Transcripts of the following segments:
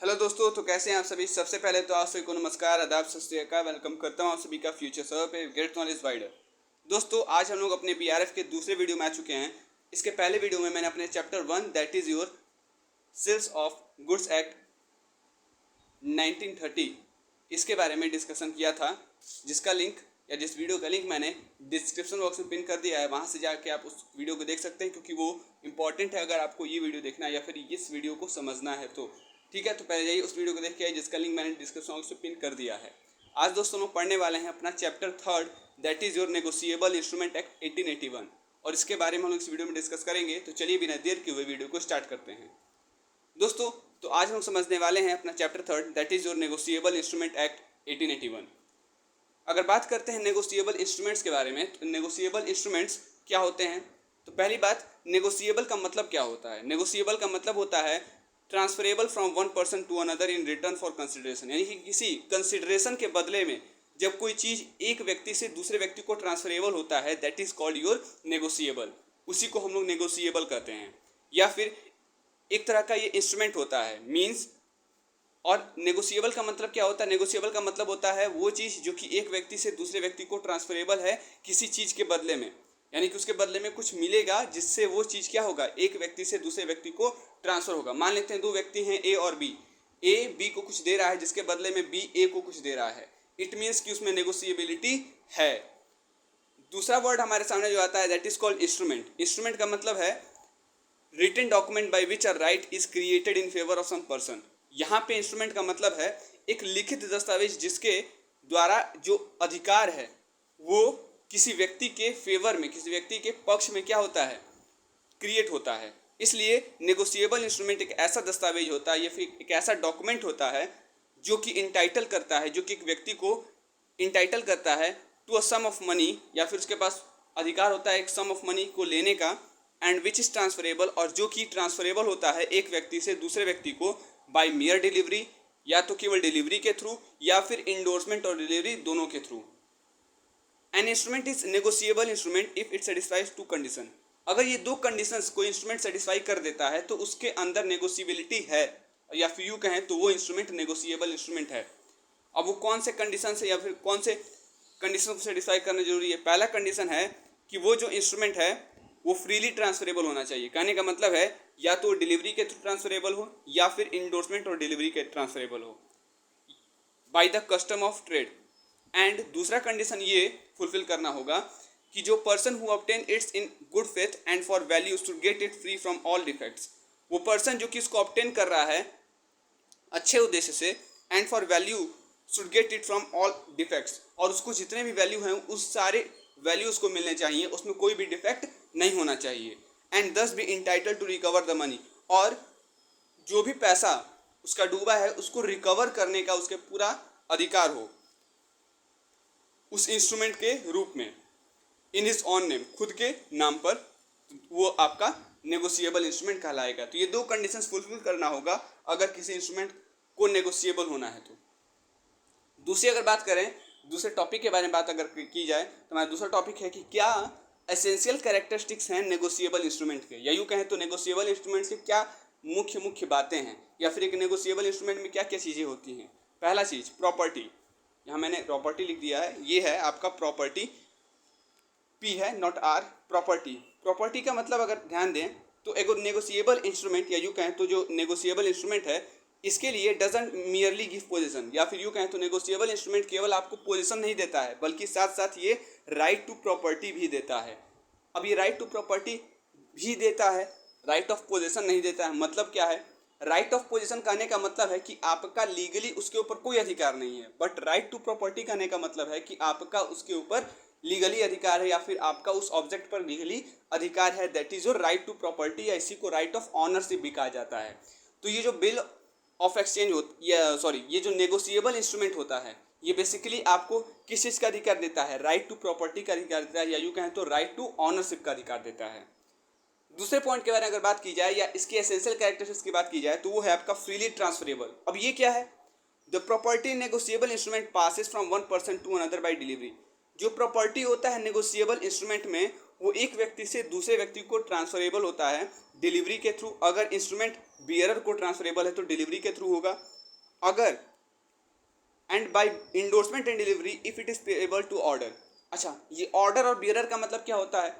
Hello दोस्तों, तो कैसे हैं आप सभी। सबसे पहले तो आप सभी को नमस्कार, आदाब, सत श्री अकाल। वेलकम करता हूं आप सभी का फ्यूचर सर्वर पे गेट नॉलेज वाइडर। दोस्तों, आज हम लोग अपने बीआरएफ के दूसरे वीडियो में आ चुके हैं। इसके पहले वीडियो में मैंने अपने chapter 1 that is your sales of goods act 1930 इसके बारे में डिस्कशन किया था, जिसका लिंक या जिस वीडियो का लिंक मैंने डिस्क्रिप्शन बॉक्स में पिन कर दिया है। वहाँ से जाके आप उस वीडियो को देख सकते हैं, क्योंकि वो इंपॉर्टेंट है अगर आपको ये वीडियो देखना है या फिर इस वीडियो को समझना है तो। ठीक है, तो पहले जाइए उस वीडियो को देख के आइए, जिसका लिंक मैंने डिस्क्रिप्शन बॉक्स में पिन कर दिया है। आज दोस्तों लोग पढ़ने वाले हैं अपना chapter 3 that is your negotiable instrument act 1881, और इसके बारे में हम लोग इस वीडियो में डिस्कस करेंगे। तो चलिए बिना देर किए हुए वीडियो को स्टार्ट करते हैं। दोस्तों, तो आज हम समझने वाले हैं अपना chapter 3 that is your negotiable instrument act 1881। अगर बात करते हैं नेगोशिएबल इंस्ट्रूमेंट्स के बारे में, तो नेगोशिएबल इंस्ट्रूमेंट्स क्या होते हैं। तो पहली बात, नेगोशिएबल का मतलब क्या होता है। नेगोशिएबल का मतलब होता है transferable from one person to another in return for consideration, यानी कि किसी कंसिडरेशन के बदले में जब कोई चीज़ एक व्यक्ति से दूसरे व्यक्ति को ट्रांसफरेबल होता है, that is called your negotiable. उसी को हम लोग नेगोशिएबल कहते हैं। या फिर एक तरह का ये इंस्ट्रूमेंट होता है मीन्स। और नेगोशिएबल का मतलब क्या होता है। नेगोशिएबल का मतलब होता है वो चीज़ जो कि एक व्यक्ति से दूसरे व्यक्ति को ट्रांसफरेबल है किसी चीज़ के बदले में, यानी कि उसके बदले में कुछ मिलेगा जिससे वो चीज़ क्या होगा, एक व्यक्ति से दूसरे व्यक्ति को ट्रांसफर होगा। मान लेते हैं दो व्यक्ति हैं ए और बी। ए बी को कुछ दे रहा है जिसके बदले में बी ए को कुछ दे रहा है। इट मीन्स कि उसमें नेगोशिएबिलिटी है। दूसरा वर्ड हमारे सामने जो आता है that is called instrument. Instrument का मतलब है written document by which a right is created in favour of some person. यहाँ पे इंस्ट्रूमेंट का मतलब है एक लिखित दस्तावेज जिसके द्वारा जो अधिकार है वो किसी व्यक्ति के फेवर में, किसी व्यक्ति के पक्ष में क्या होता है, क्रिएट होता है। इसलिए नेगोशिएबल इंस्ट्रूमेंट एक ऐसा दस्तावेज होता है या फिर एक ऐसा डॉक्यूमेंट होता है जो कि इंटाइटल करता है, जो कि एक व्यक्ति को इंटाइटल करता है to a sum of money, या फिर उसके पास अधिकार होता है एक सम ऑफ मनी को लेने का, एंड विच इज़ ट्रांसफरेबल, और जो कि ट्रांसफरेबल होता है एक व्यक्ति से दूसरे व्यक्ति को बाय मियर डिलीवरी, या तो केवल डिलीवरी के थ्रू या फिर इंडोर्समेंट और डिलीवरी दोनों के through. An instrument is negotiable instrument if it satisfies two condition. अगर ये दो कंडीशंस कोई इंस्ट्रूमेंट सेटिस्फाई कर देता है तो उसके अंदर नेगोशिएबिलिटी है, या फिर यूँ कहें तो वो इंस्ट्रूमेंट नेगोशिएबल इंस्ट्रूमेंट है। अब वो कौन से कंडीशन से या फिर कौन से कंडीशन को सेटिस्फाई करना जरूरी है। पहला कंडीशन है कि वो जो इंस्ट्रूमेंट है वो फ्रीली ट्रांसफरेबल होना चाहिए। कहने का मतलब है या तो डिलीवरी के थ्रू ट्रांसफरेबल हो या फिर इंडोर्समेंट और डिलीवरी के ट्रांसफरेबल हो by the custom of trade. And दूसरा कंडीशन ये फुलफिल करना होगा कि जो person who obtain it's in good faith and for value should get it free from all defects. वो पर्सन जो कि इसको ऑब्टेन कर रहा है अच्छे उद्देश्य से, and for value should get it from all defects, और उसको जितने भी वैल्यू हैं उस सारे वैल्यू उसको मिलने चाहिए, उसमें कोई भी डिफेक्ट नहीं होना चाहिए। And thus be entitled to recover the money, और जो भी पैसा उसका डूबा है उसको रिकवर करने का उसके पूरा अधिकार हो उस इंस्ट्रूमेंट के रूप में, इन हिज ऑन नेम, खुद के नाम पर, वो आपका नेगोशिएबल इंस्ट्रूमेंट कहलाएगा। तो ये दो कंडीशंस फुलफिल करना होगा अगर किसी इंस्ट्रूमेंट को नेगोशिएबल होना है तो। दूसरी अगर बात करें, दूसरे टॉपिक के बारे में बात अगर की जाए तो हमारा दूसरा टॉपिक है कि क्या एसेंशियल कैरेक्टरिस्टिक्स हैं नेगोशिएबल इंस्ट्रूमेंट के, या यूँ कहें तो नेगोशिएबल इंस्ट्रूमेंट्स के क्या मुख्य बातें हैं, या फिर एक नेगोशिएबल इंस्ट्रूमेंट में क्या क्या चीज़ें होती हैं। पहला चीज़ प्रॉपर्टी, यहाँ मैंने प्रॉपर्टी लिख दिया है, ये है आपका प्रॉपर्टी, पी है नॉट आर, प्रॉपर्टी। प्रॉपर्टी का मतलब अगर ध्यान दें तो एक नेगोशिएबल इंस्ट्रूमेंट, या यूँ कहें तो जो नेगोशिएबल इंस्ट्रूमेंट है इसके लिए डजंट मियरली गिव पोजीशन, या फिर यूँ कहें तो नेगोशिएबल इंस्ट्रूमेंट केवल आपको पोजीशन नहीं देता है बल्कि साथ साथ ये राइट टू प्रॉपर्टी भी देता है। अब ये राइट टू प्रॉपर्टी भी देता है, राइट ऑफ पोजीशन नहीं देता है। मतलब क्या है, राइट ऑफ पोजीशन कहने का मतलब है कि आपका लीगली उसके ऊपर कोई अधिकार नहीं है, बट राइट टू प्रॉपर्टी कहने का मतलब है कि आपका उसके ऊपर लीगली अधिकार है, या फिर आपका उस ऑब्जेक्ट पर लीगली अधिकार है, that is your right to property, या इसी को राइट ऑफ ऑनरशिप भी कहा जाता है। तो ये जो बिल ऑफ एक्सचेंज ये जो नेगोशिएबल इंस्ट्रूमेंट होता है ये बेसिकली आपको किस चीज़ का अधिकार देता है, राइट टू प्रॉपर्टी का अधिकार देता है, या यूँ कहें तो राइट टू ऑनरशिप का अधिकार देता है। दूसरे पॉइंट के बारे में अगर बात की जाए या इसकी एसेंशियल कैरेक्टरिस्टिक्स की बात की जाए तो वो है आपका फ्रीली ट्रांसफरेबल। अब ये क्या है, the property negotiable instrument passes from one person to another by delivery. जो प्रॉपर्टी होता है नेगोशिएबल इंस्ट्रूमेंट में वो एक व्यक्ति से दूसरे व्यक्ति को ट्रांसफरेबल होता है डिलीवरी के थ्रू। अगर इंस्ट्रूमेंट बियरर को ट्रांसफरेबल है तो डिलीवरी के थ्रू होगा। अगर and by endorsement and delivery if it is payable to order. अच्छा, ये ऑर्डर और बियरर का मतलब क्या होता है?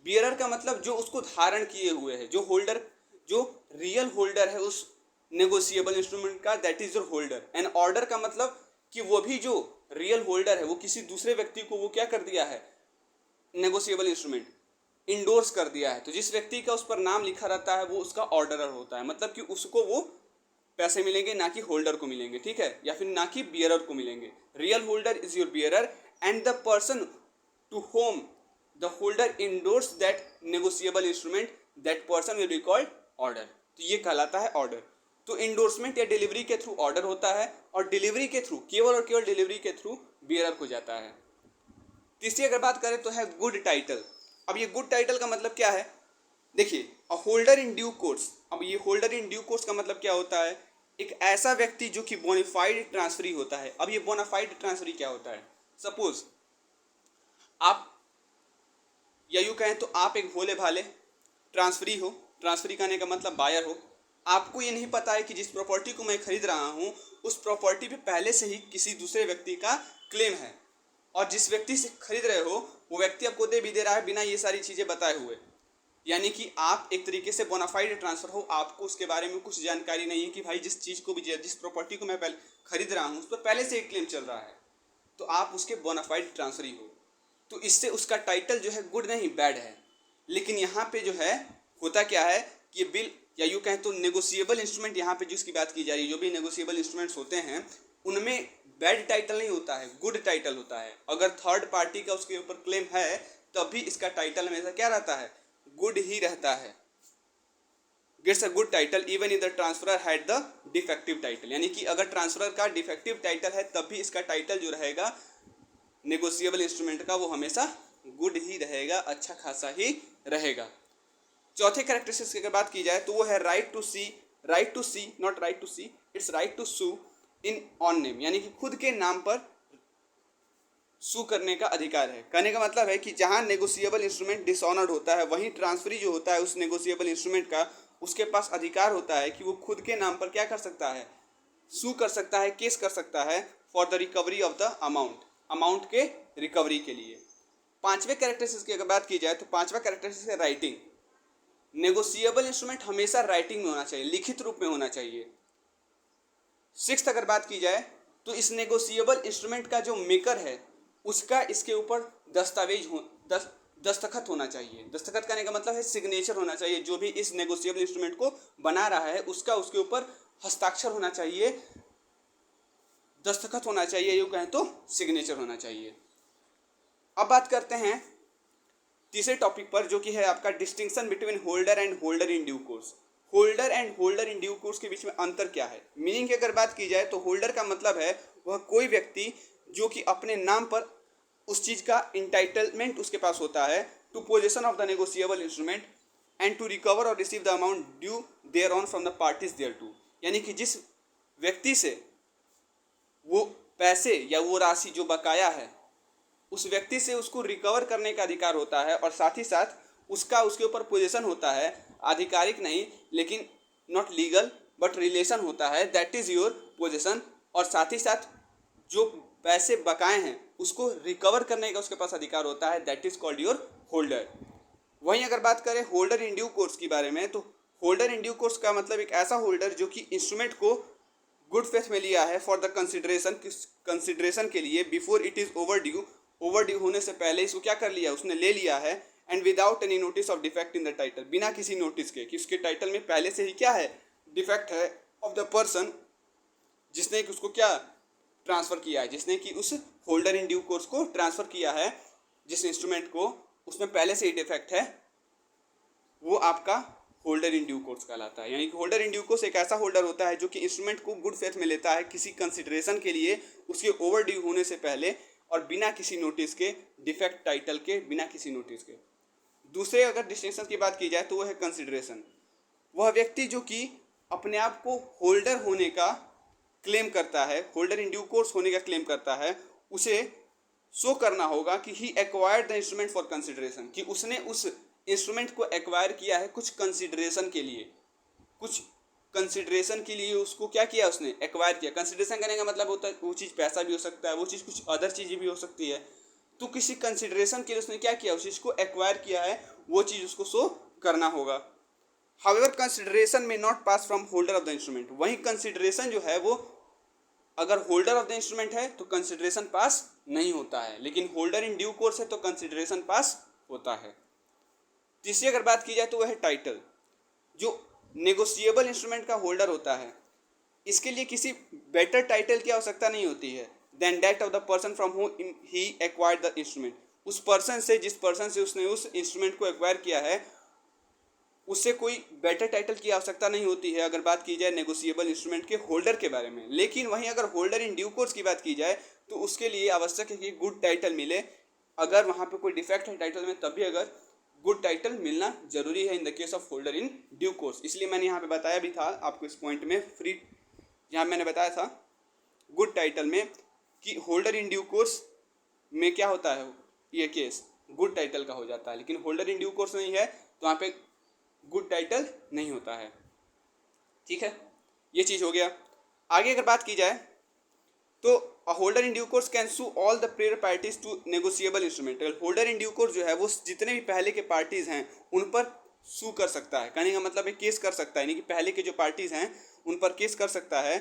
बियरर का मतलब जो उसको धारण किए हुए है, जो होल्डर, जो रियल होल्डर है उस नेगोशिएबल इंस्ट्रूमेंट का, that is your holder. And order का मतलब कि वो भी जो रियल होल्डर है वो किसी दूसरे व्यक्ति को वो क्या कर दिया है, नेगोशिएबल इंस्ट्रूमेंट इंडोर्स कर दिया है। तो जिस व्यक्ति का उस पर नाम लिखा रहता है वो उसका ऑर्डरर होता है, मतलब कि उसको वो पैसे मिलेंगे, ना कि होल्डर को मिलेंगे, ठीक है, या फिर ना कि बियरर को मिलेंगे। Real holder is your bearer and the person to whom the holder endorse that negotiable instrument, that person will be called order. तो ये कहलाता है ऑर्डर। तो इंडोर्समेंट या डिलीवरी के थ्रू ऑर्डर होता है, और डिलीवरी के थ्रू, केवल और केवल डिलीवरी के थ्रू बियरर को जाता है। तीसरी अगर बात करें तो है गुड टाइटल। अब ये गुड टाइटल का मतलब क्या है? देखिए, अ होल्डर इन ड्यू कोर्स। अब ये होल्डर इन ड्यू कोर्स का मतलब क्या होता है? एक ऐसा व्यक्ति जो कि बोनाफाइड ट्रांसफरी होता है। अब ये बोनाफाइड ट्रांसफरी क्या होता है? सपोज आप, या यूँ कहें तो आप एक भोले भाले ट्रांसफरी हो। ट्रांसफरी करने का मतलब बायर हो। आपको ये नहीं पता है कि जिस प्रॉपर्टी को मैं खरीद रहा हूँ उस प्रॉपर्टी पे पहले से ही किसी दूसरे व्यक्ति का क्लेम है, और जिस व्यक्ति से खरीद रहे हो वो व्यक्ति आपको दे भी दे रहा है बिना ये सारी चीज़ें बताए हुए। यानी कि आप एक तरीके से बोनाफाइड ट्रांसफर हो, आपको उसके बारे में कुछ जानकारी नहीं है कि भाई जिस चीज़ को भी, जिस प्रॉपर्टी को मैं पहले खरीद रहा हूँ उस पर पहले से एक क्लेम चल रहा है, तो आप उसके बोनाफाइड ट्रांसफरी हो। तो इससे उसका टाइटल जो है गुड नहीं, बैड है। लेकिन यहाँ पे जो है होता क्या है कि ये बिल, या यूँ कहें तो नेगोशिएबल इंस्ट्रूमेंट, यहाँ पे जिसकी बात की जा रही है, जो भी नेगोशिएबल इंस्ट्रूमेंट्स होते हैं उनमें बैड टाइटल नहीं होता है, गुड टाइटल होता है। अगर थर्ड पार्टी का उसके ऊपर क्लेम है तभी इसका टाइटल हमेशा क्या रहता है, गुड ही रहता है। Gets a good title even if the transferor had the defective title. यानी कि अगर ट्रांसफरर का डिफेक्टिव टाइटल है तब भी इसका टाइटल जो रहेगा नेगोशिएबल इंस्ट्रूमेंट का वो हमेशा गुड ही रहेगा, अच्छा खासा ही रहेगा। चौथे कैरेक्टरिस्टिक्स की अगर बात की जाए तो वो है right to see. Right to see, not right to see, it's right to sue in own name. यानी कि खुद के नाम पर सू करने का अधिकार है। कहने का मतलब है कि जहां नेगोशिएबल इंस्ट्रूमेंट डिसऑनर्ड होता है वहीं ट्रांसफरी जो होता है उस नेगोशिएबल इंस्ट्रूमेंट का, उसके पास अधिकार होता है कि वो खुद के नाम पर क्या कर सकता है, सू कर सकता है, केस कर सकता है for the recovery of the amount, amount के रिकवरी के लिए। पांचवें कैरेक्टरिस्टिक्स की अगर बात की जाए तो पांचवा कैरेक्टरिस्टिक्स है राइटिंग। नेगोशिएबल इंस्ट्रूमेंट हमेशा राइटिंग में होना चाहिए, लिखित रूप में होना चाहिए। सिक्स्थ अगर बात की जाए तो इस नेगोशिएबल इंस्ट्रूमेंट का जो मेकर है उसका इसके ऊपर दस्तावेज हो, दस्तखत होना चाहिए। दस्तखत करने का मतलब है सिग्नेचर होना चाहिए। जो भी इस नेगोशिएबल इंस्ट्रूमेंट को बना रहा है उसका उसके ऊपर हस्ताक्षर होना चाहिए, दस्तखत होना चाहिए, यूँ कहें तो सिग्नेचर होना चाहिए। अब बात करते हैं तीसरे टॉपिक पर, जो कि है आपका distinction between holder and holder in due course. Holder and holder in due course के बीच में अंतर क्या है? मीनिंग की अगर बात की जाए तो होल्डर का मतलब है वह कोई व्यक्ति जो कि अपने नाम पर उस चीज़ का इंटाइटलमेंट उसके पास होता है to possession of the negotiable instrument and to recover और receive the amount due thereon from the parties thereto. यानी कि जिस व्यक्ति से वो पैसे या वो राशि जो बकाया है उस व्यक्ति से उसको रिकवर करने का अधिकार होता है, और साथ ही साथ उसका उसके ऊपर पोजीशन होता है, आधिकारिक नहीं लेकिन नॉट लीगल बट रिलेशन होता है, दैट इज़ योर पोजीशन। और साथ ही साथ जो पैसे बकाए हैं उसको रिकवर करने का उसके पास अधिकार होता है, that is called your holder. वहीं अगर बात करें होल्डर इन ड्यू कोर्स के बारे में तो होल्डर इन ड्यू कोर्स का मतलब एक ऐसा होल्डर जो कि इंस्ट्रूमेंट को गुड फेथ में लिया है फॉर द कंसिडरेशन के लिए before it is over due होने से पहले इसको क्या कर लिया, उसने ले लिया है, and without any notice of defect in the title, बिना किसी नोटिस के कि उसके टाइटल में पहले से ही क्या है, डिफेक्ट है ऑफ द पर्सन जिसने कि उसको क्या ट्रांसफ़र किया है, जिसने कि उस होल्डर इन ड्यू कोर्स को ट्रांसफ़र किया है, जिस इंस्ट्रूमेंट को, उसमें पहले से ही डिफेक्ट है, वो आपका होल्डर इन ड्यू कोर्स कहलाता है। यानी कि होल्डर इन ड्यू कोर्स एक ऐसा होल्डर होता है जो कि इंस्ट्रूमेंट को गुड फेथ में लेता है किसी कंसिडरेशन के लिए उसके ओवर ड्यू होने से पहले, और बिना किसी नोटिस के, डिफेक्ट टाइटल के, बिना किसी नोटिस के। दूसरे अगर डिस्टिंक्शन की बात की जाए तो वो है कंसिडरेशन। वह व्यक्ति जो कि अपने आप को होल्डर होने का क्लेम करता है, होल्डर इन ड्यू कोर्स होने का क्लेम करता है, उसे शो करना होगा कि he acquired the instrument for consideration, कि उसने उस इंस्ट्रूमेंट को एक्वायर किया है कुछ कंसिडरेशन के लिए, कुछ कंसिडरेशन के लिए उसको क्या किया, उसने एक्वायर किया। कंसिडरेशन करने का मतलब होता है वो चीज़ पैसा भी हो सकता है, वो चीज़ कुछ अदर चीज़ें भी हो सकती है। तो किसी कंसिडरेशन के लिए उसने क्या किया, उस चीज़ को एक्वायर किया है, वो चीज़ उसको शो करना होगा। हाउएवर कंसिडरेशन में not pass from holder of the instrument, वहीं कंसिडरेशन जो है वो अगर होल्डर ऑफ द इंस्ट्रूमेंट है तो कंसिडरेशन पास नहीं होता है, लेकिन होल्डर इन ड्यू कोर्स है तो कंसिडरेशन पास होता है। तीसरी अगर बात की जाए तो वह है टाइटल। जो नेगोशिएबल इंस्ट्रूमेंट का होल्डर होता है, इसके लिए किसी बेटर टाइटल की आवश्यकता नहीं होती है then that of the person from whom he acquired the instrument. उस पर्सन से, जिस पर्सन से उसने उस इंस्ट्रूमेंट को एक्वायर किया है, उससे कोई बेटर टाइटल की आवश्यकता नहीं होती है अगर बात की जाए नेगोशिएबल इंस्ट्रूमेंट के होल्डर के बारे में। लेकिन वहीं अगर होल्डर इन ड्यू कोर्स की बात की जाए तो उसके लिए आवश्यक है कि गुड टाइटल मिले। अगर वहाँ पे कोई डिफेक्ट है टाइटल में, तभी अगर गुड टाइटल मिलना जरूरी है in the case of holder in due course. इसलिए मैंने यहाँ पे बताया भी था आपको इस पॉइंट में, फ्री यहाँ मैंने बताया था गुड टाइटल में कि होल्डर इन ड्यू कोर्स में क्या होता है, ये केस गुड टाइटल का हो जाता है, लेकिन होल्डर इन ड्यू कोर्स नहीं है तो वहाँ पे गुड टाइटल नहीं होता है। ठीक है, ये चीज़ हो गया। आगे अगर बात की जाए तो holder in due course can sue all the prior parties to negotiable instrument. Holder in due course जो है वो जितने भी पहले के पार्टीज हैं उन पर सू कर सकता है, कहने का मतलब है केस कर सकता है, यानी कि पहले के जो पार्टीज हैं उन पर केस कर सकता है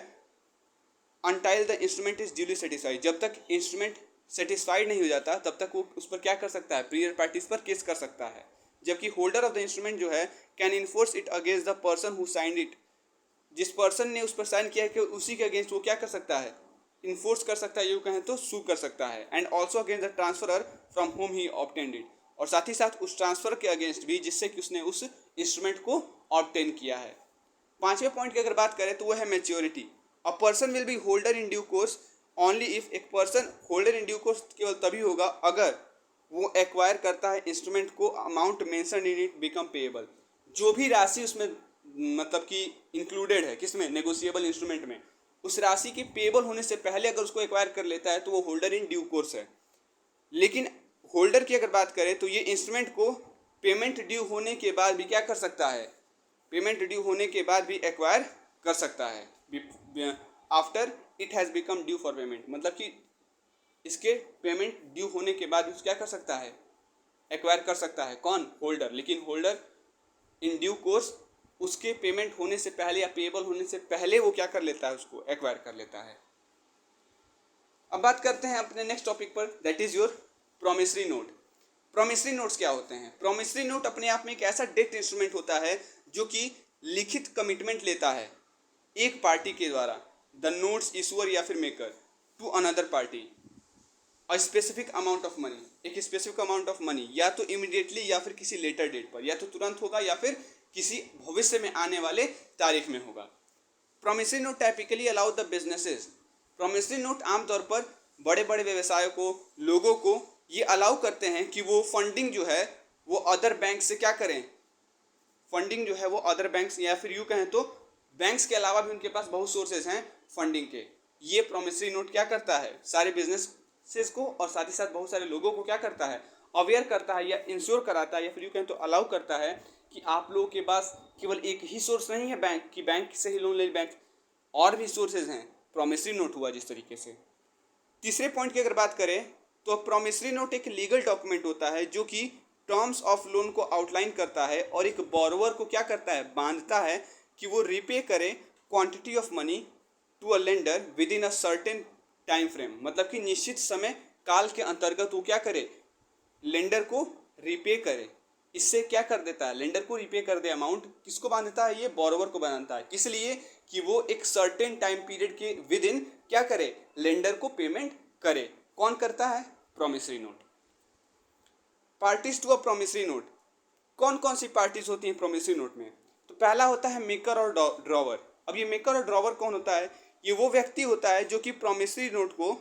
until the instrument is duly satisfied. जब तक इंस्ट्रूमेंट सेटिस्फाइड नहीं हो जाता तब तक वो उस पर क्या कर सकता है, प्रेयर पार्टीज पर केस कर सकता है। जबकि होल्डर ऑफ द इंस्ट्रूमेंट जो है can enforce it against the person who signed it. जिस पर्सन ने उस पर साइन किया है कि उसी के अगेंस्ट वो क्या कर सकता है, इन्फोर्स कर सकता है, यूँ कहें तो सू कर सकता है। And also against the transferor from home he obtained it, और साथ ही साथ उस ट्रांसफर के अगेंस्ट भी जिससे कि उसने उस इंस्ट्रूमेंट को ऑब्टेन किया है। पांचवें पॉइंट की अगर बात करें तो वह है maturity. A person will be holder in due course only if, एक person holder in due course केवल तभी होगा अगर वो एक्वायर करता है इंस्ट्रूमेंट को, amount mention in it become payable. जो भी राशि उसमें मतलब कि इंक्लूडेड है किसमें, नेगोशिएबल इंस्ट्रूमेंट में, उस राशि के पेएबल होने से पहले अगर उसको एक्वायर कर लेता है तो वो होल्डर इन ड्यू कोर्स है। लेकिन होल्डर की अगर बात करें तो ये इंस्ट्रूमेंट को पेमेंट ड्यू होने के बाद भी क्या कर सकता है, पेमेंट ड्यू होने के बाद भी एक्वायर कर सकता है after it has become due for payment. मतलब कि इसके पेमेंट ड्यू होने के बाद भी क्या कर सकता है, एक्वायर कर सकता है। कौन, होल्डर। लेकिन होल्डर इन ड्यू कोर्स उसके पेमेंट होने से पहले या पेएबल होने से पहले वो क्या कर लेता है, उसको एक्वायर कर लेता है। अब बात करते हैं अपने नेक्स्ट टॉपिक पर, that is your promissory note. Promissory notes क्या होते हैं? प्रोमिसरी नोट अपने आप में एक ऐसा डेट इंस्ट्रूमेंट होता है जो कि लिखित कमिटमेंट लेता है एक पार्टी के द्वारा, द नोट्स इशूअर या फिर maker, to another party a specific amount of money, एक स्पेसिफिक अमाउंट ऑफ मनी, या तो इमीडिएटली या फिर किसी लेटर डेट पर, या तो तुरंत होगा या फिर किसी भविष्य में आने वाले तारीख में होगा। Promissory note typically allow the businesses, promissory note आमतौर पर बड़े बड़े व्यवसायों को, लोगों को ये अलाउ करते हैं कि वो फंडिंग जो है वो अदर बैंक से क्या करें, फंडिंग जो है वो अदर बैंक्स या फिर यूँ कहें तो बैंक्स के अलावा भी उनके पास बहुत सोर्सेज हैं फंडिंग के। ये प्रोमिसरी नोट क्या करता है, सारे बिजनेसेस को और साथ ही साथ बहुत सारे लोगों को क्या करता है, अवेयर करता है या इंश्योर कराता है या फिर यूँ कहें तो अलाउ करता है कि आप लोगों के पास केवल एक ही सोर्स नहीं है बैंक की, बैंक से ही लोन ले, बैंक और भी सोर्सेज हैं। प्रोमिसरी नोट हुआ जिस तरीके से। तीसरे पॉइंट की अगर बात करें तो प्रोमिसरी नोट एक लीगल डॉक्यूमेंट होता है जो कि टर्म्स ऑफ लोन को आउटलाइन करता है और एक बोरोवर को क्या करता है, बांधता है कि वो रिपे करे quantity of money to a lender within a certain time frame. मतलब कि निश्चित समय काल के अंतर्गत वो क्या करे, लेंडर को रिपे करे। इससे क्या कर देता है, लेंडर को रिपे कर दे अमाउंट, किसको बांधता है, ये बोरोवर को बांधता है। किस लिए कि वो एक सर्टेन टाइम पीरियड के विद इन क्या करे, लेंडर को पेमेंट करे। कौन करता है, promissory note. Parties to a promissory note, कौन कौन सी पार्टीज होती हैं प्रोमिसरी नोट में? तो पहला होता है मेकर और ड्रॉवर। अब ये मेकर और ड्रॉवर कौन होता है, ये वो व्यक्ति होता है जो कि प्रोमिसरी नोट को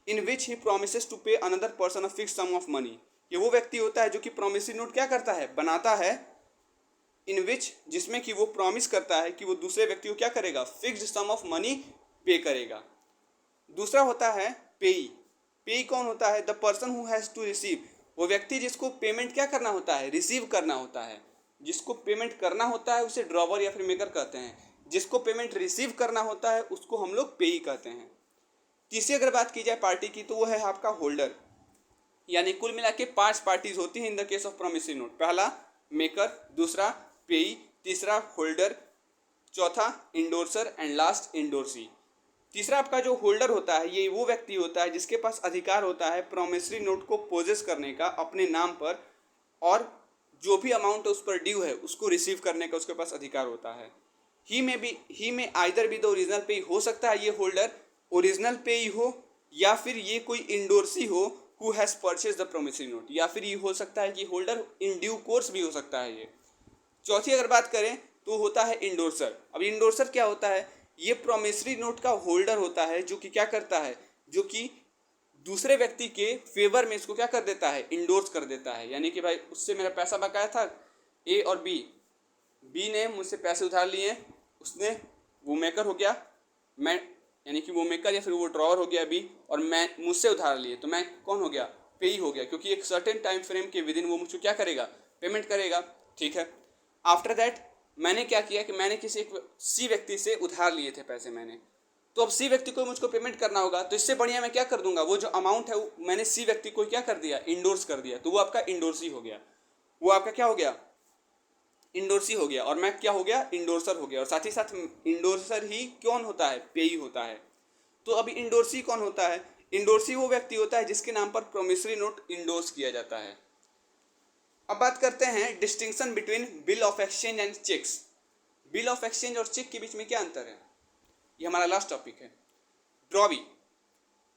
in which he promises to pay another person a fix sum of money, ये वो व्यक्ति होता है जो कि प्रोमिसरी नोट क्या करता है, बनाता है, इन विच जिसमें कि वो प्रॉमिस करता है कि वो दूसरे व्यक्ति को क्या करेगा, फिक्स्ड सम ऑफ मनी पे करेगा। दूसरा होता है पेई। पेई कौन होता है, the person who has to receive, वो व्यक्ति जिसको पेमेंट क्या करना होता है, रिसीव करना होता है। जिसको पेमेंट करना होता है उसे ड्रॉवर या फिर मेकर कहते हैं, जिसको पेमेंट रिसीव करना होता है उसको हम लोग पेई कहते हैं। तीसरी अगर बात की जाए पार्टी की तो वो है आपका होल्डर, यानी कुल मिला के 5 पार्टीज होती हैं इन the case of promissory note. पहला मेकर, दूसरा पेई, तीसरा होल्डर, चौथा इंडोर्सर एंड लास्ट इंडोर्सी। तीसरा आपका जो होल्डर होता है ये वो व्यक्ति होता है जिसके पास अधिकार होता है प्रॉमिसरी नोट को पोजेस करने का अपने नाम पर, और जो भी अमाउंट उस पर ड्यू है उसको रिसीव करने का उसके पास अधिकार होता है। ही में आइदर भी द ओरिजिनल पेई, हो सकता है ये होल्डर ओरिजिनल पेई हो या फिर ये कोई इंडोर्सी हो who has purchase the promissory note, या फिर ये हो सकता है कि होल्डर इन ड्यू कोर्स भी हो सकता है ये। चौथी अगर बात करें तो होता है इंडोर्सर। अब इंडोर्सर क्या होता है, ये प्रॉमिसरी नोट का होल्डर होता है जो कि क्या करता है, जो कि दूसरे व्यक्ति के फेवर में इसको क्या कर देता है, इंडोर्स कर देता है। यानी कि भाई उससे मेरा पैसा बकाया था ए और बी ने मुझसे पैसे उधार लिए, उसने वो मेकर हो गया, मैं यानी कि वो मेकर या फिर वो ड्रॉवर हो गया बी, और मैं मुझसे उधार लिए तो मैं कौन हो गया, पेई हो गया, क्योंकि एक सर्टेन टाइम फ्रेम के विदिन वो मुझको क्या करेगा, पेमेंट करेगा। ठीक है, आफ्टर दैट मैंने क्या किया कि मैंने किसी एक सी व्यक्ति से उधार लिए थे पैसे मैंने, तो अब सी व्यक्ति को मुझको पेमेंट करना होगा, तो इससे बढ़िया मैं क्या कर दूंगा, वो जो अमाउंट है वो मैंने सी व्यक्ति को क्या कर दिया, इंडोर्स कर दिया, तो वो आपका इंडोर्सी हो गया, वो आपका क्या हो गया, इंडोर्सी हो गया, और मैं क्या हो गया, इंडोर्सर हो गया। और साथ ही साथ इंडोर्सर ही कौन होता है, पेई होता है। तो अभी इंडोर्सी कौन होता है, इंडोर्सी वो व्यक्ति होता है जिसके नाम पर प्रोमिसरी नोट इंडोर्स किया जाता है। अब बात करते हैं distinction between bill of exchange and cheques. Bill of exchange और चेक के बीच में क्या अंतर है, ये हमारा लास्ट टॉपिक है। ड्रॉवी,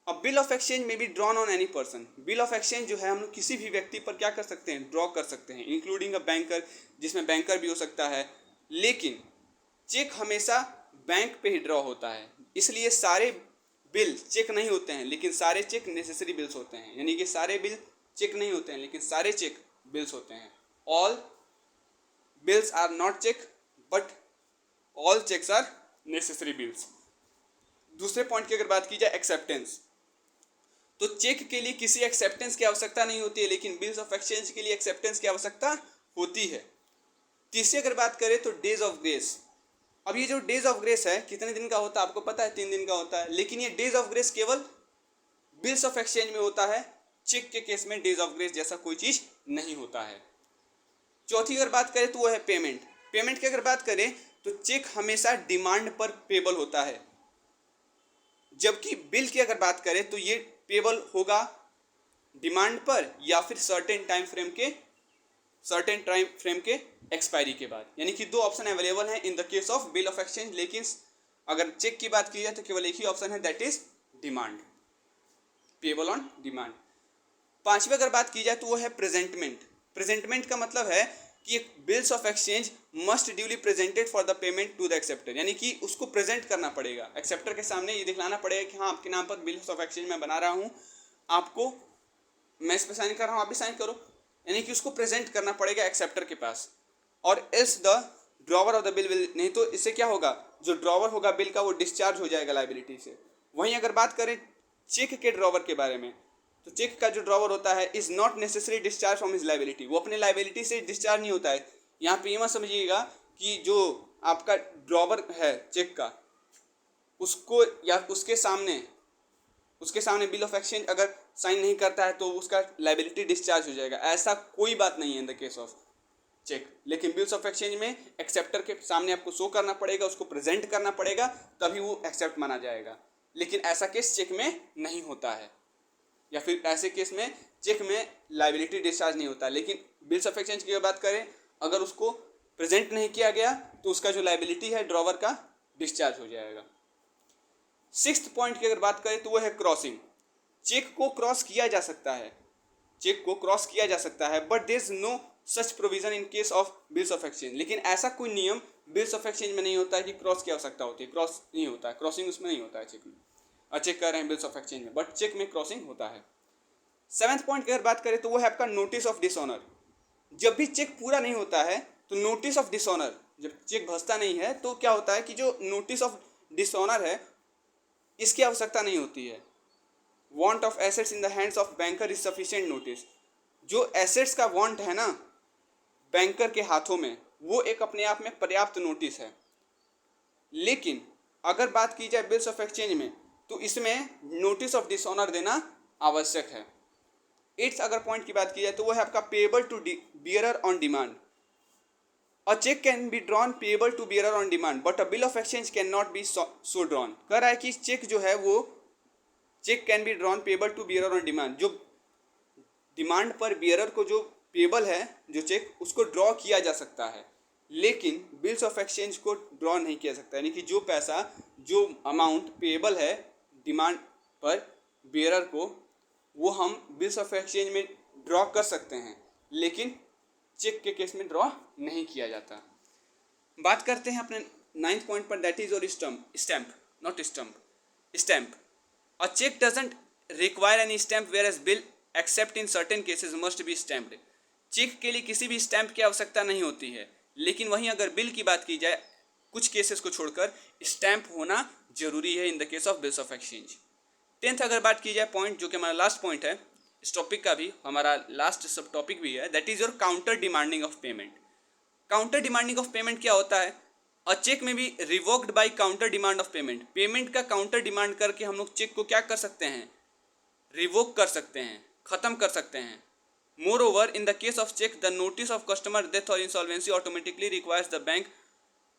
अब बिल ऑफ एक्सचेंज में be drawn on any person. Bill of exchange जो है हम लोग किसी भी व्यक्ति पर क्या कर सकते हैं, ड्रॉ कर सकते हैं, इंक्लूडिंग अ बैंकर, जिसमें बैंकर भी हो सकता है। लेकिन चेक हमेशा बैंक पे ही ड्रॉ होता है, इसलिए सारे बिल चेक नहीं होते हैं लेकिन सारे चेक नेसेसरी बिल्स होते हैं। यानी कि सारे बिल चेक नहीं होते हैं लेकिन सारे चेक बिल्स होते हैं। All bills are not cheque but all cheques are necessary bills. दूसरे पॉइंट की अगर बात की जाए एक्सेप्टेंस, तो चेक के लिए किसी एक्सेप्टेंस की आवश्यकता नहीं होती है लेकिन बिल्स ऑफ एक्सचेंज के लिए एक्सेप्टेंस की आवश्यकता होती है। तीसरी अगर बात करें तो डेज ऑफ ग्रेस। अब ये जो डेज ऑफ ग्रेस है कितने दिन का होता है आपको पता है, 3 दिन का होता है, लेकिन ये डेज ऑफ ग्रेस केवल बिल्स ऑफ एक्सचेंज में होता है। चेक के केस में डेज ऑफ ग्रेस जैसा कोई चीज नहीं होता है। चौथी अगर बात करें तो वो है पेमेंट। पेमेंट की अगर बात करें तो चेक हमेशा डिमांड पर पेबल होता है, जबकि बिल की अगर बात करें तो ये पेबल होगा डिमांड पर या फिर सर्टेन टाइम फ्रेम के एक्सपायरी के बाद। यानी कि 2 ऑप्शन अवेलेबल हैं इन the case of bill of exchange, लेकिन अगर चेक की बात की जाए तो केवल एक ही ऑप्शन है, that is demand, payable on demand. पांचवी अगर बात की जाए तो वो है प्रेजेंटमेंट। प्रेजेंटमेंट का मतलब है कि bills of exchange must duly presented for the payment to the acceptor, यानी कि उसको प्रेजेंट करना पड़ेगा एक्सेप्टर के सामने, ये दिखलाना पड़ेगा कि हाँ आपके नाम पर बिल्स ऑफ एक्सचेंज मैं बना रहा हूँ, आपको मैं इस पर साइन कर रहा हूँ, आप भी साइन करो, यानी कि उसको प्रेजेंट करना पड़ेगा एक्सेप्टर के पास। और else the drawer of the bill will, नहीं तो इससे क्या होगा, जो ड्रॉवर होगा बिल का वो डिस्चार्ज हो जाएगा लाइबिलिटी से। वहीं अगर बात करें चेक के ड्रॉवर के बारे में, तो चेक का जो ड्रॉवर होता है is not necessary discharge from his liability, वो अपने लाइबिलिटी से डिस्चार्ज नहीं होता है। यहाँ पे ये मत समझिएगा कि जो आपका ड्रॉवर है चेक का, उसको या उसके सामने बिल ऑफ एक्सचेंज अगर साइन नहीं करता है तो उसका लाइबिलिटी डिस्चार्ज हो जाएगा, ऐसा कोई बात नहीं है in the case of cheque. लेकिन बिल्स ऑफ एक्सचेंज में एक्सेप्टर के सामने आपको शो करना पड़ेगा, उसको प्रेजेंट करना पड़ेगा, तभी वो एक्सेप्ट माना जाएगा। लेकिन ऐसा केस चेक में नहीं होता है, या फिर ऐसे केस में चेक में लाइबिलिटी डिस्चार्ज नहीं होता। लेकिन बिल्स ऑफ एक्सचेंज की बात करें, अगर उसको प्रेजेंट नहीं किया गया तो उसका जो लाइबिलिटी है ड्रॉवर का डिस्चार्ज हो जाएगा। 6th पॉइंट की अगर बात करें तो वो है क्रॉसिंग। चेक को क्रॉस किया जा सकता है, चेक को क्रॉस किया जा सकता है, but there is no such provision in case of bills of exchange. लेकिन ऐसा कोई नियम बिल्स ऑफ एक्सचेंज में नहीं होता है कि क्रॉस की आवश्यकता होती है, क्रॉस नहीं होता है, क्रॉसिंग उसमें नहीं होता है चेक में। चेक कर रहे हैं बिल्स ऑफ एक्सचेंज में, बट चेक में क्रॉसिंग होता है। 7th पॉइंट की अगर बात करें तो वो है आपका नोटिस ऑफ डिसऑनर। जब भी चेक पूरा नहीं होता है तो नोटिस ऑफ डिसऑनर, जब चेक भसता नहीं है तो क्या होता है कि जो नोटिस ऑफ डिसऑनर है इसकी आवश्यकता नहीं होती है। Want of assets in the hands of banker is sufficient notice. जो एसेट्स का वांट है ना बैंकर के हाथों में, वो एक अपने आप में पर्याप्त नोटिस है। लेकिन अगर बात की जाए बिल्स ऑफ एक्सचेंज में, तो इसमें नोटिस ऑफ डिसऑनर देना आवश्यक है। इट्स अगर पॉइंट की बात की जाए तो वो है आपका payable to bearer on demand. A cheque can be drawn payable to bearer on demand but a bill of exchange can not be so drawn. कह रहा है कि चेक जो है वो cheque can be drawn payable to bearer on demand, जो demand पर bearer को जो पेबल है जो चेक, उसको ड्रॉ किया जा सकता है, लेकिन बिल्स ऑफ एक्सचेंज को ड्रॉ नहीं किया सकता। यानी कि जो पैसा, जो अमाउंट पेबल है डिमांड पर बियरर को, वो हम बिल्स ऑफ एक्सचेंज में ड्रॉ कर सकते हैं, लेकिन चेक के केस में ड्रॉ नहीं किया जाता। बात करते हैं अपने 9th पॉइंट पर, दैट इज और stamp, not stump, stamp. A cheque doesn't require any stamp whereas bill except in certain cases must be stamped. Cheque के लिए किसी भी स्टैम्प की आवश्यकता नहीं होती है, लेकिन वहीं अगर बिल की बात की जाए, कुछ केसेस को छोड़कर स्टैम्प होना जरूरी है in the case of bills of exchange. 10th अगर बात की जाए पॉइंट, जो कि हमारा लास्ट पॉइंट है इस टॉपिक का भी, हमारा लास्ट सब टॉपिक भी है, that is your counter demanding of payment. Counter demanding of payment क्या होता है? अ चेक में भी revoked by counter demand of payment. Payment का काउंटर डिमांड करके हम लोग चेक को क्या कर सकते हैं? रिवोक कर सकते हैं, खत्म कर सकते हैं। Moreover in the case of cheque the notice of customer death और insolvency automatically requires the bank.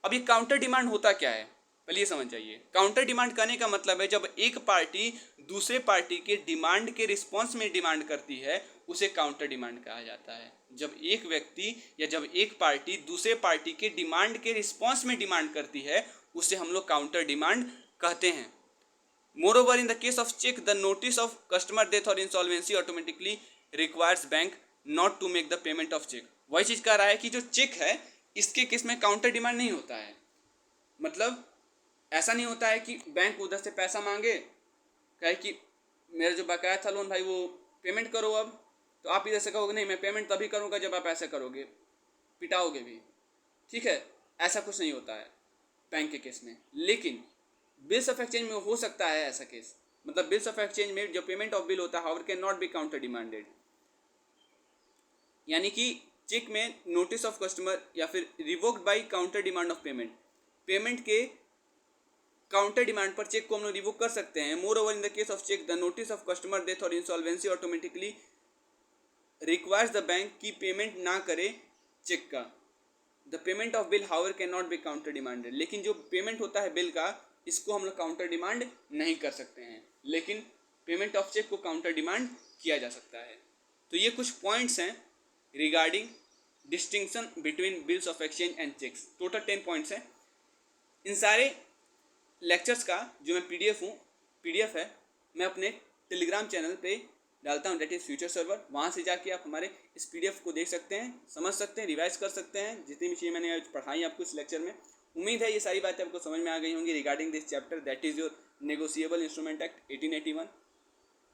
अब ये काउंटर डिमांड होता क्या है, पहले ये समझ जाइए। काउंटर डिमांड करने का मतलब है जब एक पार्टी दूसरे पार्टी के डिमांड के रिस्पॉन्स में डिमांड करती है, उसे काउंटर डिमांड कहा जाता है। जब एक व्यक्ति या जब एक पार्टी दूसरे पार्टी के डिमांड के रिस्पॉन्स में डिमांड करती है, उसे हम लोग काउंटर डिमांड कहते हैं। Moreover, in the case of check, the notice of customer death or insolvency automatically requires bank not to make the payment of check। वही चीज कह रहा है कि जो चेक है, इसके केस में काउंटर डिमांड नहीं होता है। मतलब ऐसा नहीं होता है कि बैंक उधर से पैसा मांगे, कहे कि मेरा जो बकाया था लोन भाई वो पेमेंट करो अब, तो आप इधर से कहोगे नहीं मैं पेमेंट तभी करूँगा जब आप ऐसा करोगे, पिटाओगे भी, ठीक है। ऐसा कुछ नहीं होता है बैंक के केस में। लेकिन बिल्स ऑफ एक्सचेंज में हो सकता है ऐसा केस। मतलब बिल्स ऑफ एक्सचेंज में जो पेमेंट ऑफ बिल होता है, however can not be counter demanded. यानी कि चेक में नोटिस ऑफ कस्टमर या फिर revoked by counter demand of payment, payment के काउंटर डिमांड पर चेक को हम लोग रिवोक कर सकते हैं। Moreover in the case of cheque the notice of customer death और insolvency automatically requires the bank की पेमेंट ना करे चेक का। The payment of bill however can not be counter demanded. लेकिन जो पेमेंट होता है बिल का, इसको हम लोग काउंटर डिमांड नहीं कर सकते हैं, लेकिन पेमेंट ऑफ चेक को काउंटर डिमांड किया जा सकता है। तो ये कुछ पॉइंट्स हैं regarding distinction between bills of exchange and cheques. Total 10 points हैं। इन सारे लेक्चर्स का जो मैं पीडीएफ है, मैं अपने टेलीग्राम चैनल पे डालता हूँ, डेट इज़ फ्यूचर सर्वर। वहाँ से जाके आप हमारे इस पीडीएफ को देख सकते हैं, समझ सकते हैं, रिवाइज कर सकते हैं जितनी भी चीज़ें मैंने आज पढ़ाई आपको इस लेक्चर में। उम्मीद है ये सारी बातें आपको समझ में आ गई होंगी regarding this chapter, that is your negotiable instrument act 1881।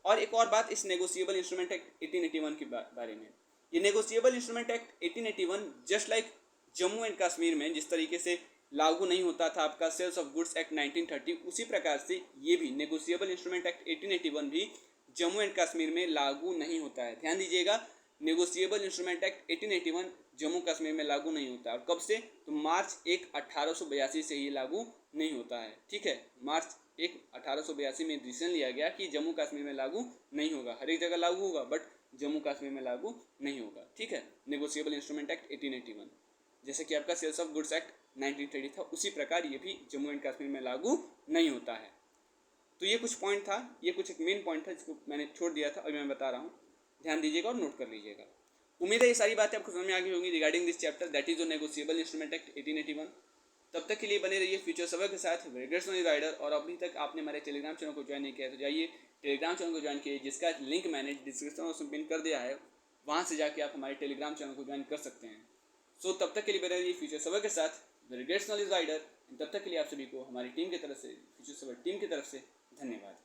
और एक और बात इस नेगोशिएबल इंस्ट्रूमेंट एक्ट 1881 के बारे में, ये negotiable instrument act 1881 just like Jammu and Kashmir में जिस तरीके से लागू नहीं होता था आपका सेल्स ऑफ गुड्स एक्ट 1930, उसी प्रकार से ये भी नेगोशिएबल इंस्ट्रूमेंट एक्ट 1881 भी जम्मू एंड कश्मीर में लागू नहीं होता है। ध्यान दीजिएगा, negotiable instrument act 1881 Jammu Kashmir में लागू नहीं होता है। और कब से? तो मार्च 1 1882 से ही लागू नहीं होता है, ठीक है। मार्च 1 1882 में डिसीजन लिया गया कि जम्मू कश्मीर में लागू नहीं होगा, हर एक जगह लागू होगा बट जम्मू कश्मीर में लागू नहीं होगा, ठीक है। नेगोशिएबल इंस्ट्रूमेंट एक्ट 1881, जैसे कि आपका सेल्स ऑफ गुड्स एक्ट 1930 था, उसी प्रकार ये भी जम्मू एंड कश्मीर में लागू नहीं होता है। तो ये कुछ पॉइंट था, ये कुछ एक मेन पॉइंट था जिसको मैंने छोड़ दिया था, अभी मैं बता रहा हूँ, ध्यान दीजिएगा और नोट कर लीजिएगा। उम्मीद है ये सारी बातें आपको समझ में आ गई होंगी regarding this chapter, that is the negotiable instrument act 1881। तब तक के लिए बने रहिए फ्यूचर सर्वर के साथ, रेगुलर मनी राइडर। और अभी तक आपने हमारे टेलीग्राम चैनल को ज्वाइन नहीं किया तो जाइए टेलीग्राम चैनल को ज्वाइन कीजिए, जिसका लिंक मैंने डिस्क्रिप्शन बॉक्स में पिन कर दिया है। वहाँ से जाके आप हमारे टेलीग्राम चैनल को ज्वाइन कर सकते हैं। सो तब तक के लिए बने रहिए फ्यूचर सर्वर के साथ, रेगुलर नॉलेज राइडर। तब तक के लिए आप सभी को हमारी टीम की तरफ से, फ्यूचर सर्वर टीम की तरफ से धन्यवाद।